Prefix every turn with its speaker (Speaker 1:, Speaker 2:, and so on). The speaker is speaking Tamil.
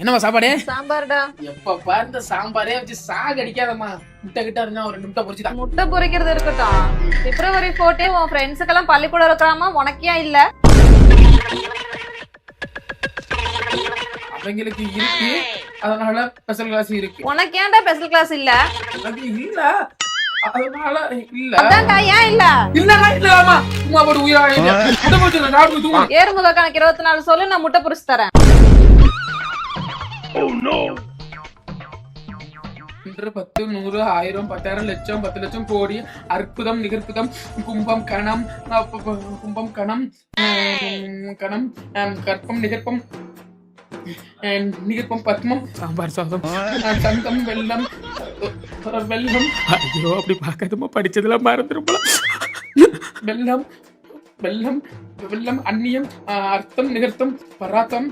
Speaker 1: என்னம்மா சாப்பாடு?
Speaker 2: சாம்பார்டா.
Speaker 1: எப்ப பாரு இந்த சாம்பாரே வச்சு சாக அடிக்காதம்மா. முட்டை கிட்ட இருந்தா ஒரு 2 முட்டை பொரிச்சுதான்.
Speaker 2: முட்டை பொரிக்கிறது இருக்கட்டும். பிப்ரவரி 14 உன் ஃப்ரெண்ட்ஸுக்கெல்லாம் பள்ளிக்கூடம் இருக்கிறாமா, உனக்கே இல்ல?
Speaker 1: அவங்களுக்கு இருக்கு, அதனால ஸ்பெஷல் கிளாஸ் இருக்கு.
Speaker 2: உனக்கு ஏன்டா ஸ்பெஷல் கிளாஸ் இல்ல?
Speaker 1: அது இல்ல, அதனால இல்ல.
Speaker 2: அதான்டா, ஏன் இல்ல?
Speaker 1: இல்லடா இல்லம்மா, சும்மா போட்டு உயிரா இல்ல. முட்டை பொரிச்சு சாப்பிட்டு தூங்க.
Speaker 2: ஏறுமுக கணக்கு 24 சொல்லு, நான் முட்டை பொரிச்சு தரேன்.
Speaker 1: 1 10 100 1000 10,000 லட்சம் 10 லட்சம் கோடி அற்புதம் நிகழ்ப்புதம் கும்பம் கணம் கும்பம் கணம் கணம் கற்பம் நிகழ்ப்பம் நிகழ்ப்பம் பத்மம் சாம்பார் சாதம் சந்தம் வெள்ளம் வெள்ளம். ஐயோ அப்படி பார்க்காதமா, படிச்சதெல்லாம் மறந்துடும் போல. வெள்ளம் வெள்ளம் வெள்ளம் அந்நியம் அர்த்தம் நிகழ்த்தம் பராத்தம்